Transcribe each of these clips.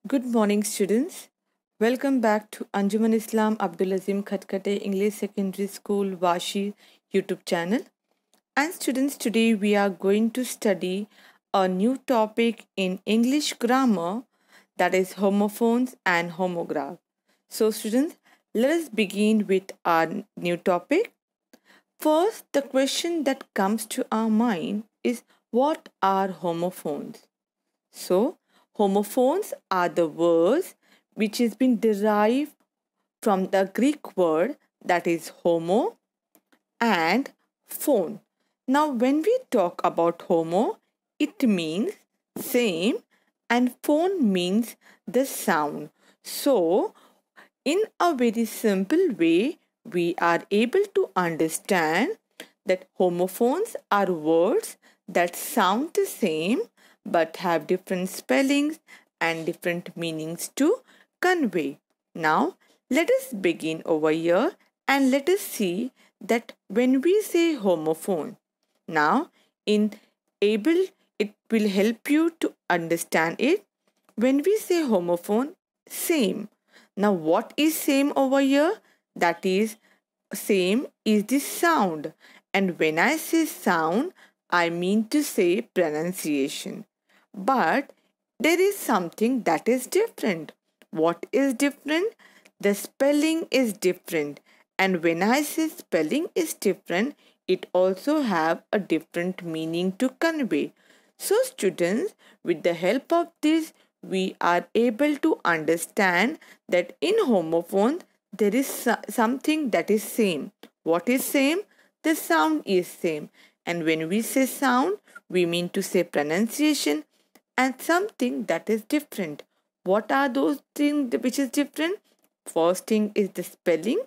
Good morning, students. Welcome back to Anjuman Islam Abdul Azim Khatkate English Secondary School Vashi YouTube channel. And students, today we are going to study a new topic in English grammar, that is homophones and homograph. So, students, let us begin with our new topic. First, the question that comes to our mind is, what are homophones? So, homophones are the words which has been derived from the Greek word that is homo and phone. Now, when we talk about homo, it means same and phone means the sound. So, in a very simple way, we are able to understand that homophones are words that sound the same but have different spellings and different meanings to convey. Now, let us begin over here and let us see that when we say homophone, now in able it will help you to understand it. When we say homophone, same. Now, what is same over here? That is, same is the sound. And when I say sound, I mean to say pronunciation. But there is something that is different. What is different? The spelling is different. And when I say spelling is different, it also have a different meaning to convey. So students, with the help of this, we are able to understand that in homophones, there is something that is same. What is same? The sound is same. And when we say sound, we mean to say pronunciation and something that is different. What are those things which is different? First thing is the spelling,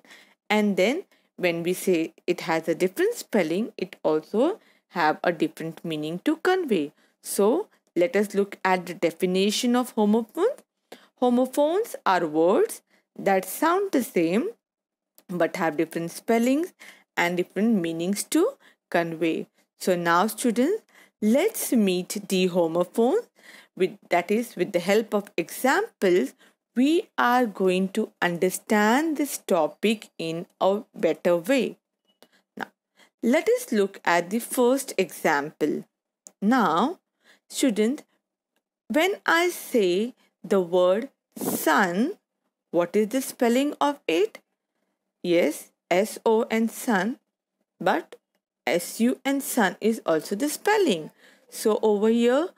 and then when we say it has a different spelling, it also have a different meaning to convey. So let us look at the definition of homophones. Homophones are words that sound the same but have different spellings and different meanings to convey. So now students, let's meet the homophones. With the help of examples, we are going to understand this topic in a better way. Now, let us look at the first example. Now, students, when I say the word sun, what is the spelling of it? Yes, S-O and sun, but S-U and sun is also the spelling. So over here,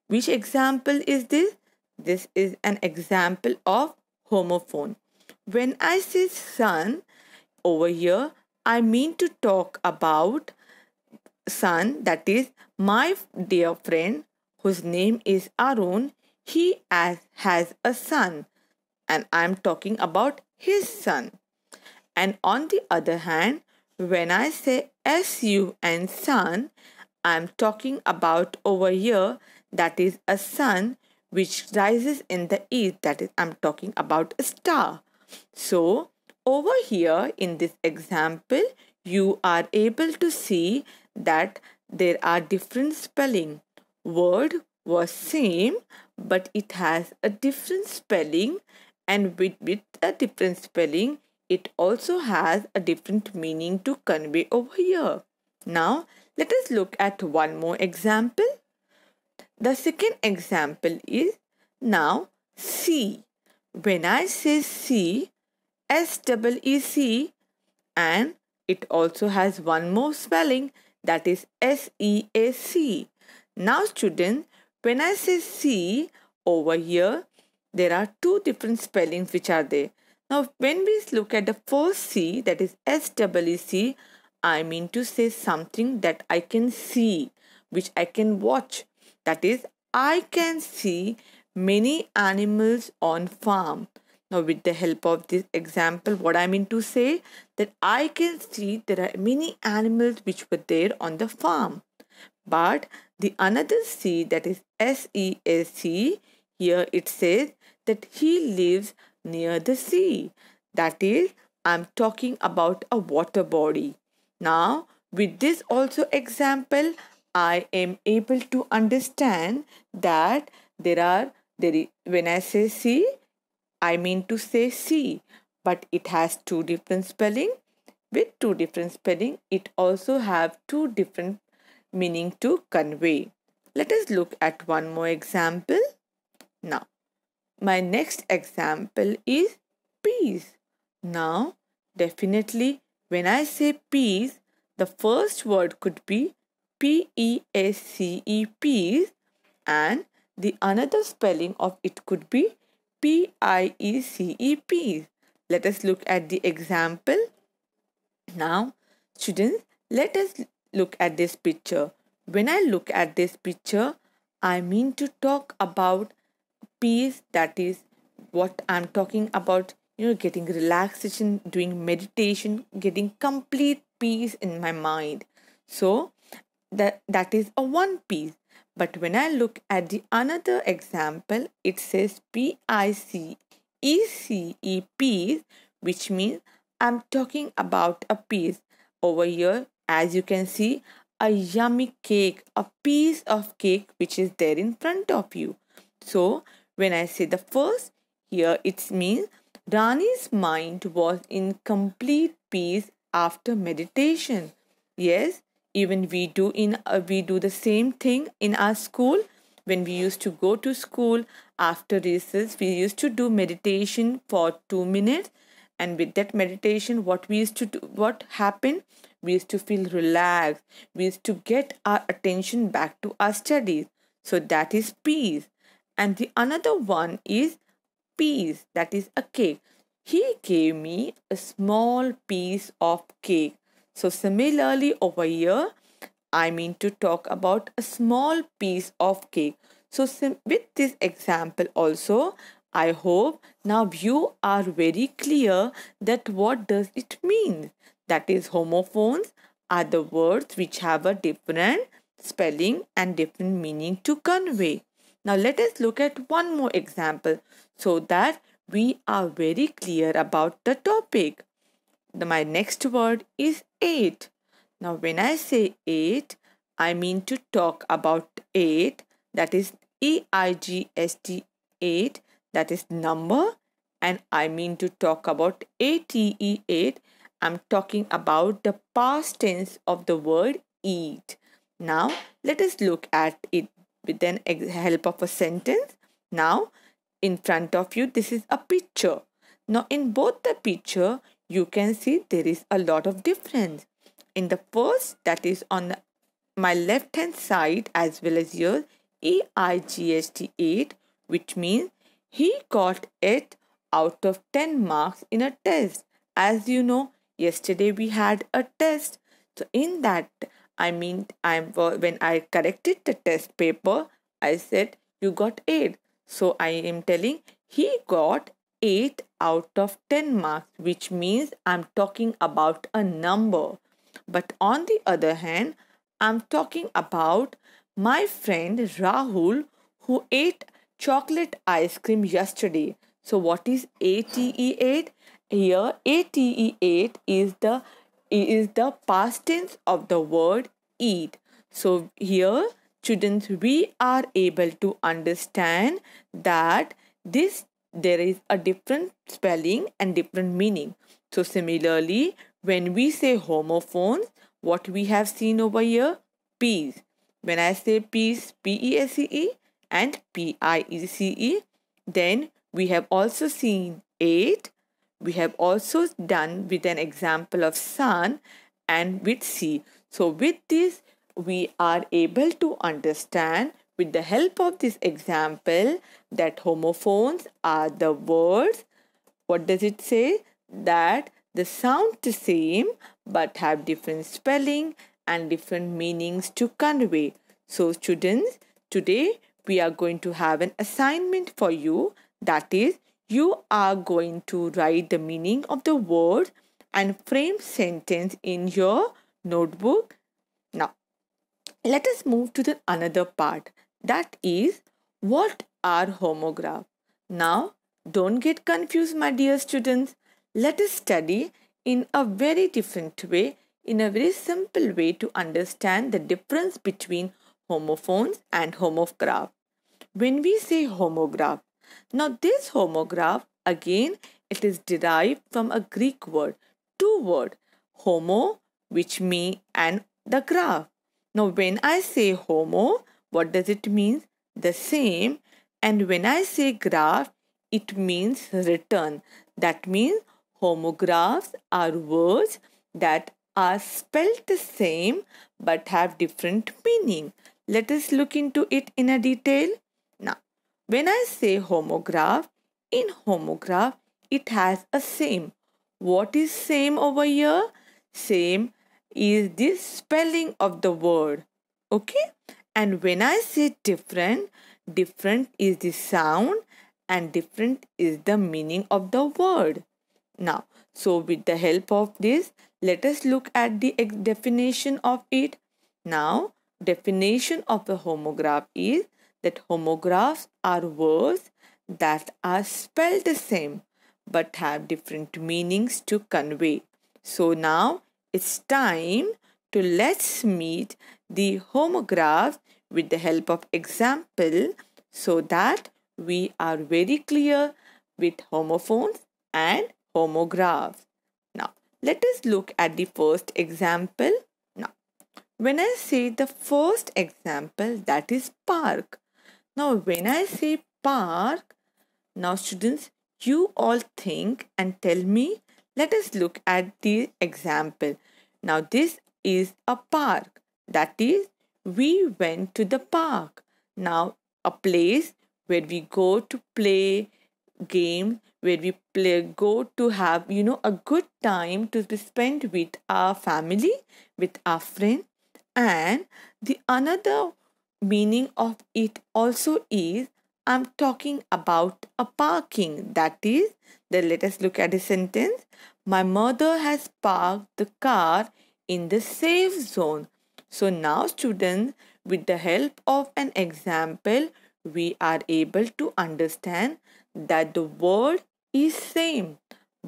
which example is this? This is an example of homophone. When I say sun over here, I mean to talk about son, that is my dear friend whose name is Arun. He has a son and I'm talking about his son. And on the other hand, when I say SU and sun, I'm talking about over here, that is a sun which rises in the east, that is I'm talking about a star. So over here in this example, you are able to see that there are different spelling. Word was same but it has a different spelling, and with a different spelling it also has a different meaning to convey over here. Now let us look at one more example. The second example is now C. When I say C, SEEC, and it also has one more spelling, that is SEAC. Now students, when I say C over here, there are two different spellings which are there. Now when we look at the first C, that is SEEC, I mean to say something that I can see, which I can watch. That is, I can see many animals on farm. Now with the help of this example, what I mean to say, that I can see there are many animals which were there on the farm. But the another C, that is SEAC, here it says that he lives near the sea. That is, I'm talking about a water body. Now with this also example, I am able to understand that there are when I say see, I mean to say see, but it has two different spelling. With two different spelling, it also have two different meaning to convey. Let us look at one more example. Now, my next example is peace. Now, definitely when I say peace, the first word could be P-E-A-C-E, peace, and the another spelling of it could be P-I-E-C-E, peace. Let us look at the example. Now, students, let us look at this picture. When I look at this picture, I mean to talk about peace. That is what I'm talking about, getting relaxation, doing meditation, getting complete peace in my mind. So that is a one piece. But when I look at the another example, it says P-I-C-E-C-E, peace, which means I'm talking about a piece. Over here, as you can see, a yummy cake, a piece of cake which is there in front of you. So when I say the first, here it means Rani's mind was in complete peace after meditation. Yes, even we do the same thing in our school. When we used to go to school after recess, we used to do meditation for 2 minutes, and with that meditation, what we used to do, what happened, we used to feel relaxed, we used to get our attention back to our studies. So that is peace. And the another one is piece, that is a cake. He gave me a small piece of cake. So similarly over here, I mean to talk about a small piece of cake. So with this example also, I hope now you are very clear that what does it mean. That is, homophones are the words which have a different spelling and different meaning to convey. Now let us look at one more example so that we are very clear about the topic. My next word is eight. Now when I say eight, I mean to talk about eight, that is EIGST, 8, that is number, and I mean to talk about ATE, 8. I'm talking about the past tense of the word eat. Now let us look at it with the help of a sentence. Now in front of you, this is a picture. Now in both the picture, you can see there is a lot of difference. In the first, that is on my left hand side as well as yours, EIGST, 8, which means he got 8 out of 10 marks in a test. As you know, yesterday we had a test. So in that, when I corrected the test paper, I said you got 8. So I am telling he got 8 out of 10 marks, which means I'm talking about a number. But on the other hand, I'm talking about my friend Rahul who ate chocolate ice cream yesterday. So what is ATE8? Here ATE8 is the past tense of the word eat. So here, students, we are able to understand that there is a different spelling and different meaning. So similarly, when we say homophones, what we have seen over here, peace. When I say peace, P-E-A-C-E and P-I-E-C-E, then we have also seen 8. We have also done with an example of sun and with sea. So with this, we are able to understand with the help of this example that homophones are the words. What does it say? That they sound the same but have different spelling and different meanings to convey. So students, today we are going to have an assignment for you. That is, you are going to write the meaning of the word and frame sentence in your notebook. Now, let us move to the another part. That is, what are homographs? Now, don't get confused, my dear students. Let us study in a very different way, in a very simple way to understand the difference between homophones and homograph. when we say homograph, now this homograph again it is derived from a Greek word, two word, homo which mean and the graph. Now when I say homo, what does it mean? The same. And when I say graph, it means return. That means homographs are words that are spelled the same but have different meaning. Let us look into it in a detail. Now, when I say homograph, in homograph, it has a same. What is same over here? Same is the spelling of the word. Okay? And when I say different, different is the sound and different is the meaning of the word. Now, so with the help of this, let us look at the definition of it. Now, definition of a homograph is that homographs are words that are spelled the same but have different meanings to convey. So now it's time to let's meet the homographs with the help of example so that we are very clear with homophones and homographs. Now, let us look at the first example. Now, when I say the first example, that is park. Now, when I say park, now students, you all think and tell me. Let us look at the example. Now, this is a park. That is, we went to the park. Now, a place where we go to play game, where we go to have a good time to be spent with our family, with our friend. And the another meaning of it also is I'm talking about a parking. That is, then let us look at the sentence. My mother has parked the car in the safe zone. So now students, with the help of an example, we are able to understand that the word is same,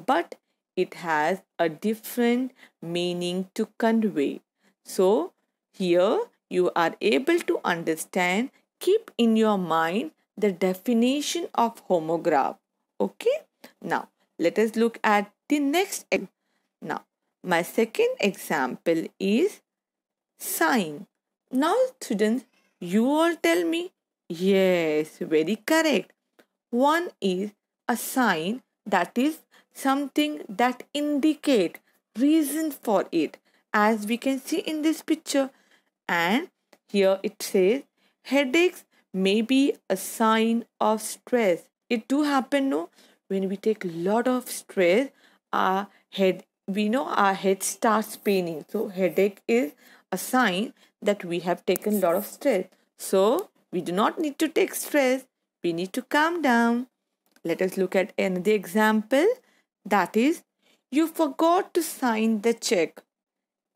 but it has a different meaning to convey. So here you are able to understand, keep in your mind the definition of homograph. Okay, now let us look at the next. Now my second example is sign. Now students, you all tell me. Yes, very correct. One is a sign, that is something that indicate reason for it, as we can see in this picture. And here it says headaches may be a sign of stress. It do happen, no? When we take a lot of stress, our head starts paining. So headache is a sign that we have taken a lot of stress. So we do not need to take stress. We need to calm down. Let us look at another example. That is, you forgot to sign the check.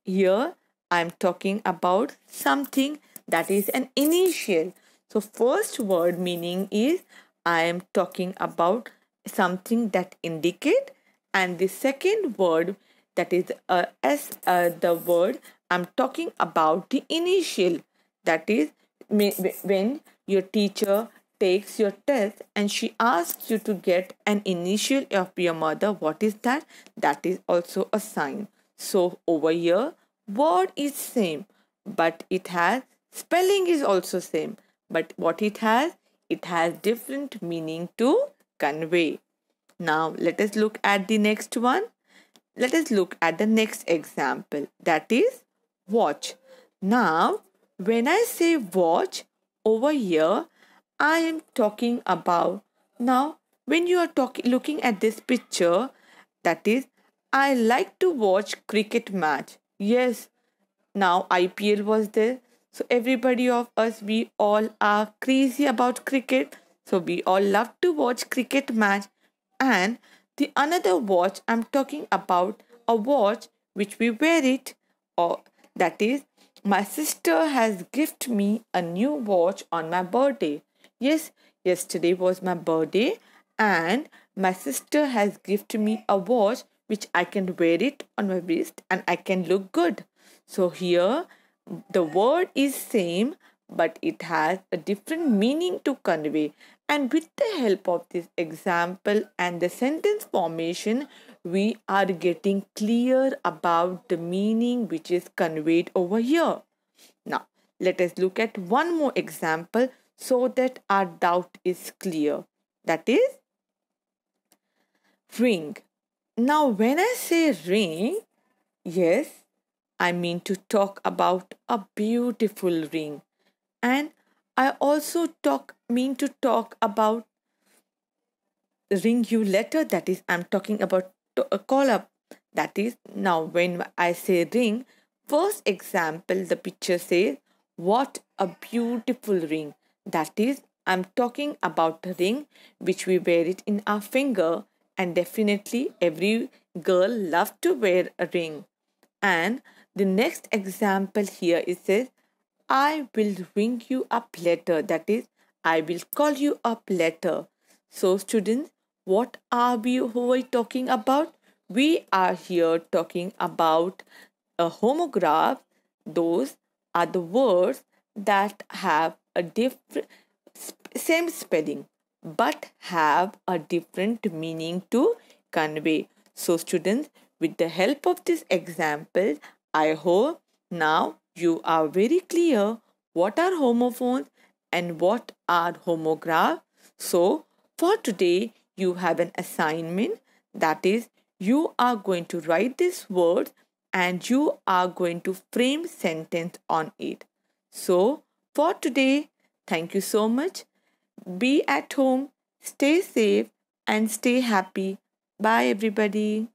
Here I am talking about something that is an initial. So first word meaning is I am talking about something that indicate, and the second word that is the word I'm talking about the initial. That is when your teacher takes your test and she asks you to get an initial of your mother. What is that? That is also a sign. So over here, word is same, but it has spelling is also same. But what it has different meaning to convey. Now let us look at the next one. Let us look at the next example. That is watch. Now when I say watch over here, I am talking about, now when you are looking at this picture, that is, I like to watch cricket match. Yes, now IPL was there. So everybody of us, we all are crazy about cricket. So we all love to watch cricket match. And the another watch, I'm talking about a watch which we wear it, or that is, my sister has gifted me a new watch on my birthday. Yes, yesterday was my birthday and my sister has gifted me a watch which I can wear it on my wrist and I can look good. So here the word is same, but it has a different meaning to convey. And with the help of this example and the sentence formation, we are getting clear about the meaning which is conveyed over here. Now, let us look at one more example so that our doubt is clear. That is ring. Now, when I say ring, yes, I mean to talk about a beautiful ring. And I also mean to talk about ring you letter, that is, I'm talking about a call up. That is, now when I say ring, first example, the picture says, what a beautiful ring. That is, I'm talking about a ring which we wear it in our finger, and definitely every girl loves to wear a ring. And the next example here it says, I will ring you up later. That is, I will call you up later. So students, what are we talking about? We are here talking about a homograph. Those are the words that have a different same spelling but have a different meaning to convey. So students, with the help of this example, I hope now you are very clear what are homophones and what are homographs. So for today, you have an assignment, that is, you are going to write these words and you are going to frame sentence on it. So for today, thank you so much. Be at home, stay safe, and stay happy. Bye, everybody.